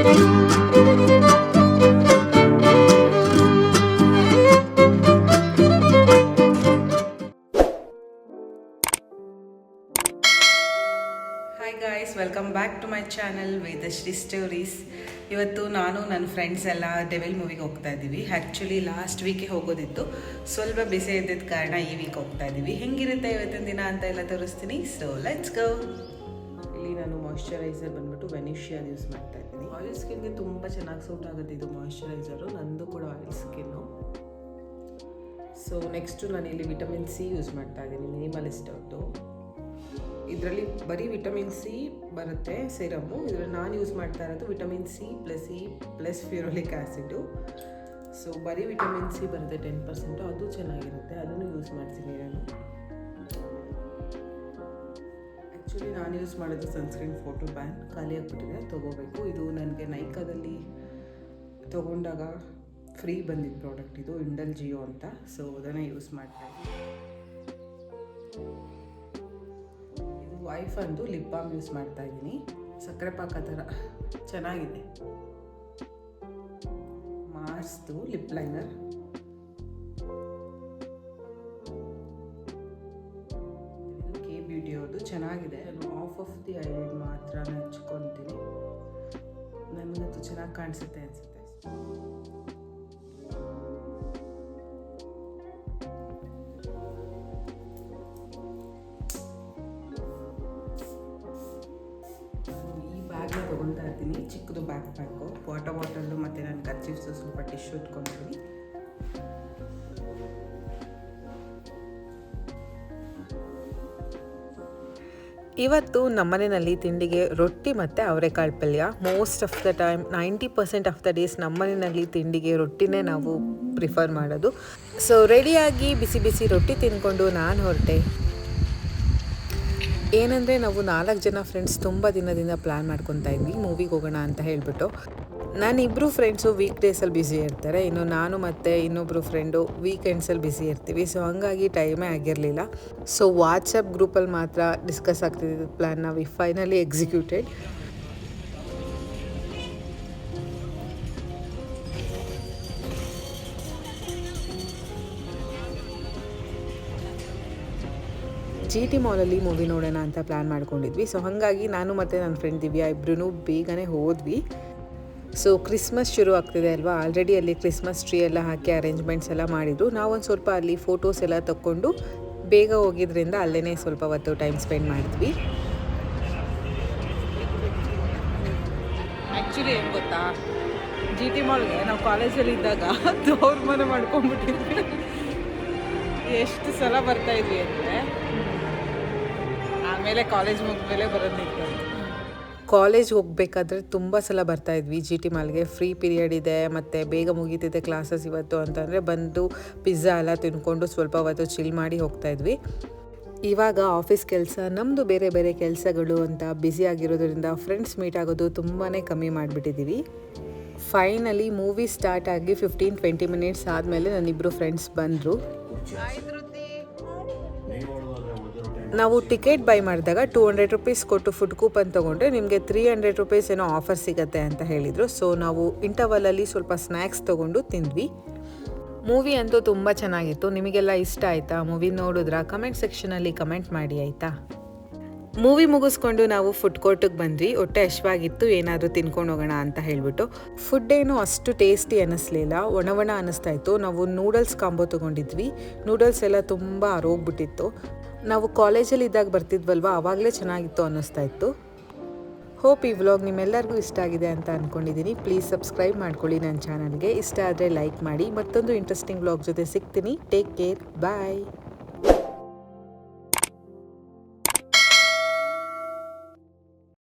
Hi guys, welcome back to my channel Vedashree stories. ಇವತ್ತು ನಾನು ನನ್ನ ಫ್ರೆಂಡ್ಸ್ ಎಲ್ಲ ಡೆವಿಲ್ ಮೂವಿಗೆ ಹೋಗ್ತಾ ಇದ್ದೀವಿ. ಆ್ಯಕ್ಚುಲಿ ಲಾಸ್ಟ್ ವೀಕೆ ಹೋಗೋದಿತ್ತು, ಸ್ವಲ್ಪ ಬಿಸಿ ಇದ್ದಿದ್ದ ಕಾರಣ ಈ ವೀಕ್ ಹೋಗ್ತಾ ಇದ್ದೀವಿ. ಹೆಂಗಿರುತ್ತೆ ಇವತ್ತಿನ ದಿನ ಅಂತ ಎಲ್ಲ ತೋರಿಸ್ತೀನಿ. So let's go. ಇಲ್ಲಿ ನಾನು ಮಾಯ್ಶ್ಚರೈಸರ್ ಬಂದ್ಬಿಟ್ಟು ವೆನಿಷಿಯಾ ಯೂಸ್ ಮಾಡ್ತಾ ಇದ್ದೀನಿ. ಆಯಿಲ್ ಸ್ಕಿನ್ಗೆ ತುಂಬ ಚೆನ್ನಾಗಿ ಸೂಟ್ ಆಗುತ್ತೆ ಇದು ಮಾಯ್ಶ್ಚರೈಸರು. ನಂದು ಕೂಡ ಆಯಿಲ್ ಸ್ಕಿನ್ನು. ಸೊ ನೆಕ್ಸ್ಟು ನಾನು ಇಲ್ಲಿ ವಿಟಮಿನ್ ಸಿ ಯೂಸ್ ಮಾಡ್ತಾ ಇದ್ದೀನಿ, ಮಿನಿಮಲಿಸ್ಟ್ ಅವ್ರದ್ದು. ಇದರಲ್ಲಿ ಬರೀ ವಿಟಮಿನ್ ಸಿ ಬರುತ್ತೆ ಸಿರಮ್ಮು. ಇದರಲ್ಲಿ ನಾನು ಯೂಸ್ ಮಾಡ್ತಾ ಇರೋದು vitamin C plus ferulic acid. So ಬರೀ ವಿಟಮಿನ್ ಸಿ ಬರುತ್ತೆ 10%, ಅದು ಚೆನ್ನಾಗಿರುತ್ತೆ, ಅದನ್ನು ಯೂಸ್ ಮಾಡ್ತೀನಿ ನಾನು. ಆ್ಯಕ್ಚುಲಿ ನಾನು ಯೂಸ್ ಮಾಡೋದು ಸನ್ಸ್ಕ್ರೀನ್ ಫೋಟೋ ಬ್ಯಾನ್ ಖಾಲಿ ಆಗಿಬಿಟ್ಟಿದೆ, ತೊಗೋಬೇಕು. ಇದು ನನಗೆ ನೈಕಾದಲ್ಲಿ ತೊಗೊಂಡಾಗ ಫ್ರೀ ಬಂದಿದ್ದ ಪ್ರಾಡಕ್ಟ್ ಇದು, ಇಂಡಲ್ ಜಿಯೋ ಅಂತ. ಸೊ ಅದನ್ನು ಯೂಸ್ ಮಾಡ್ತಾಯಿದ್ದೀನಿ. ವೈಫಂದು ಲಿಪ್ ಬಾಮ್ ಯೂಸ್ ಮಾಡ್ತಾ ಇದ್ದೀನಿ, ಸಕ್ಕರೆ ಪಾಕ ಥರ ಚೆನ್ನಾಗಿದೆ. ಮಾರ್ಸ್ದು ಲಿಪ್ ಲೈನರ್, ಕೆ ಬ್ಯೂಟಿ ಅವ್ರದ್ದು ಚೆನ್ನಾಗಿದೆ. ನಾನು ಆಫ್ ದಿ ಐಲಿಡ್ ಮಾತ್ರ ಹಚ್ಕೊತೀನಿ, ನನಗಂತೂ ಚೆನ್ನಾಗಿ ಕಾಣಿಸುತ್ತೆ ಅನಿಸುತ್ತೆ. ಬ್ಯಾಗ್ನ ತೊಗೊಳ್ತಾ ಇರ್ತೀನಿ, ಚಿಕ್ಕದು ಬ್ಯಾಕ್ ಪ್ಯಾಕು, ವಾಟರ್ ಬಾಟಲ್ಲು ಮತ್ತು ನಾನು ಕರ್ಚೀಫ್ಸು ಸ್ವಲ್ಪ ಟಿಶ್ಯೂ ಇಟ್ಕೊತೀನಿ. ಇವತ್ತು ನಮ್ಮನೆಯಲ್ಲಿ ತಿಂಡಿಗೆ ರೊಟ್ಟಿ ಮತ್ತು ಅವರೆಕಾಳು ಪಲ್ಯ. Most of the time 90% of the days ನಮ್ಮನೆಯಲ್ಲಿ ತಿಂಡಿಗೆ ರೊಟ್ಟಿನೇ ನಾವು ಪ್ರಿಫರ್ ಮಾಡೋದು. ಸೊ ರೆಡಿಯಾಗಿ ಬಿಸಿ ಬಿಸಿ ರೊಟ್ಟಿ ತಿಂದ್ಕೊಂಡು ನಾನು ಹೊರಟೆ. ಏನಂದರೆ ನಾವು 4 ಜನ ಫ್ರೆಂಡ್ಸ್ ತುಂಬ ದಿನದಿಂದ ಪ್ಲ್ಯಾನ್ ಮಾಡ್ಕೊತಾ ಇದ್ವಿ ಮೂವಿಗೆ ಹೋಗೋಣ ಅಂತ ಹೇಳಿಬಿಟ್ಟು. ನಾನಿಬ್ಬರು ಫ್ರೆಂಡ್ಸು ವೀಕ್ ಡೇಸಲ್ಲಿ ಬ್ಯುಸಿ ಇರ್ತಾರೆ, ಇನ್ನು ನಾನು ಮತ್ತು ಇನ್ನೊಬ್ಬರು ಫ್ರೆಂಡು ವೀಕೆಂಡ್ಸಲ್ಲಿ ಬ್ಯುಸಿ ಇರ್ತೀವಿ. ಸೊ ಹಂಗಾಗಿ ಟೈಮೇ ಆಗಿರಲಿಲ್ಲ. ಸೊ ವಾಟ್ಸಪ್ ಗ್ರೂಪಲ್ಲಿ ಮಾತ್ರ ಡಿಸ್ಕಸ್ ಆಗ್ತಿದ್ದ ಪ್ಲ್ಯಾನ್ನ ವಿ ಫೈನಲಿ ಎಕ್ಸಿಕ್ಯೂಟೆಡ್. GT ಮಾಲಲ್ಲಿ ಮೂವಿ ನೋಡೋಣ ಅಂತ ಪ್ಲ್ಯಾನ್ ಮಾಡ್ಕೊಂಡಿದ್ವಿ. ಸೊ ಹಾಗಾಗಿ ನಾನು ಮತ್ತು ನನ್ನ ಫ್ರೆಂಡ್ ದಿವ್ಯಾ ಇಬ್ಬರೂ ಬೇಗನೆ ಹೋದ್ವಿ. ಸೊ ಕ್ರಿಸ್ಮಸ್ ಶುರು ಆಗ್ತಿದೆ ಅಲ್ವಾ, ಆಲ್ರೆಡಿ ಅಲ್ಲಿ ಕ್ರಿಸ್ಮಸ್ ಟ್ರೀ ಎಲ್ಲ ಹಾಕಿ ಅರೇಂಜ್ಮೆಂಟ್ಸ್ ಎಲ್ಲ ಮಾಡಿದ್ರು. ನಾವೊಂದು ಸ್ವಲ್ಪ ಅಲ್ಲಿ ಫೋಟೋಸ್ ಎಲ್ಲ ತಕ್ಕೊಂಡು ಬೇಗ ಹೋಗಿದ್ರಿಂದ ಅಲ್ಲೇ ಸ್ವಲ್ಪ ಹೊತ್ತು ಟೈಮ್ ಸ್ಪೆಂಡ್ ಮಾಡಿದ್ವಿ. ಆ್ಯಕ್ಚುಲಿ ಏನು ಗೊತ್ತಾ, GT ಮಾಲ್ಗೆ ನಾವು ಕಾಲೇಜಲ್ಲಿ ಇದ್ದಾಗ ಅವ್ರ ಮನೆ ಮಾಡ್ಕೊಂಡ್ಬಿಟ್ಟಿದ್ವಿ. ಎಷ್ಟು ಸಲ ಬರ್ತಾಯಿದ್ವಿ ಅಂದರೆ ಆಮೇಲೆ ಕಾಲೇಜ್ ಮುಗಿದ್ಮೇಲೆ ಬರೋದಿತ್ತು. ಕಾಲೇಜ್ ಹೋಗಬೇಕಾದ್ರೆ ತುಂಬ ಸಲ ಬರ್ತಾಯಿದ್ವಿ GT ಮಾಲ್ಗೆ. ಫ್ರೀ ಪೀರಿಯಡ್ ಇದೆ ಮತ್ತು ಬೇಗ ಮುಗೀತಿದೆ ಕ್ಲಾಸಸ್ ಇವತ್ತು ಅಂತಂದರೆ ಬಂದು ಪಿಜ್ಜಾ ಎಲ್ಲ ತಿನ್ಕೊಂಡು ಸ್ವಲ್ಪ ಹೊತ್ತು ಚಿಲ್ ಮಾಡಿ ಹೋಗ್ತಾಯಿದ್ವಿ. ಇವಾಗ ಆಫೀಸ್ ಕೆಲಸ, ನಮ್ಮದು ಬೇರೆ ಬೇರೆ ಕೆಲಸಗಳು ಅಂತ ಬ್ಯುಸಿ ಆಗಿರೋದ್ರಿಂದ ಫ್ರೆಂಡ್ಸ್ ಮೀಟ್ ಆಗೋದು ತುಂಬಾ ಕಮ್ಮಿ ಮಾಡಿಬಿಟ್ಟಿದ್ದೀವಿ. ಫೈನಲಿ ಮೂವಿ ಸ್ಟಾರ್ಟ್ ಆಗಿ 15-20 ಮಿನಿಟ್ಸ್ ಆದಮೇಲೆ ನನ್ನಿಬ್ಬರು ಫ್ರೆಂಡ್ಸ್ ಬಂದರು. ನಾವು ಟಿಕೆಟ್ ಬೈ ಮಾಡಿದಾಗ 200 ರೂಪೀಸ್ ಕೊಟ್ಟು ಫುಡ್ ಕೂಪನ್ ತೊಗೊಂಡ್ರೆ ನಿಮಗೆ 300 ರೂಪೀಸ್ ಏನೋ ಆಫರ್ ಸಿಗುತ್ತೆ ಅಂತ ಹೇಳಿದರು. ಸೊ ನಾವು ಇಂಟರ್ವಲಲ್ಲಿ ಸ್ವಲ್ಪ ಸ್ನ್ಯಾಕ್ಸ್ ತೊಗೊಂಡು ತಿಂದ್ವಿ. ಮೂವಿ ಅಂತೂ ತುಂಬ ಚೆನ್ನಾಗಿತ್ತು. ನಿಮಗೆಲ್ಲ ಇಷ್ಟ ಆಯಿತಾ? ಮೂವಿ ನೋಡಿದ್ರಾ? ಕಮೆಂಟ್ ಸೆಕ್ಷನಲ್ಲಿ ಕಮೆಂಟ್ ಮಾಡಿ ಆಯಿತಾ? ಮೂವಿ ಮುಗಿಸ್ಕೊಂಡು ನಾವು ಫುಡ್ ಕೋರ್ಟಿಗೆ ಬಂದ್ವಿ. ಹೊಟ್ಟೆ ಹಶ್ವಾಗಿತ್ತು, ಏನಾದರೂ ತಿನ್ಕೊಂಡು ಹೋಗೋಣ ಅಂತ ಹೇಳಿಬಿಟ್ಟು. ಫುಡ್ ಏನು ಅಷ್ಟು ಟೇಸ್ಟಿ ಅನ್ನಿಸ್ಲಿಲ್ಲ, ಒಣ ಅನ್ನಿಸ್ತಾ ಇತ್ತು. ನಾವು ನೂಡಲ್ಸ್ ಕಾಂಬೋ ತೊಗೊಂಡಿದ್ವಿ. ನೂಡಲ್ಸ್ ಎಲ್ಲ ತುಂಬ ಆರೋಗ್ಬಿಟ್ಟಿತ್ತು. ನಾವು ಕಾಲೇಜಲ್ಲಿ ಇದ್ದಾಗ ಬರ್ತಿದ್ವಲ್ವ, ಆವಾಗಲೇ ಚೆನ್ನಾಗಿತ್ತು ಅನ್ನಿಸ್ತಾ ಇತ್ತು. ಹೋಪ್ ಈ ವ್ಲಾಗ್ ನಿಮ್ಮೆಲ್ಲರಿಗೂ ಇಷ್ಟ ಆಗಿದೆ ಅಂತ ಅಂದ್ಕೊಂಡಿದ್ದೀನಿ. ಪ್ಲೀಸ್ ಸಬ್ಸ್ಕ್ರೈಬ್ ಮಾಡ್ಕೊಳ್ಳಿ ನನ್ನ ಚಾನಲ್ಗೆ. ಇಷ್ಟ ಆದರೆ ಲೈಕ್ ಮಾಡಿ. ಮತ್ತೊಂದು ಇಂಟ್ರೆಸ್ಟಿಂಗ್ ವ್ಲಾಗ್ ಜೊತೆ ಸಿಗ್ತೀನಿ. ಟೇಕ್ ಕೇರ್, ಬಾಯ್.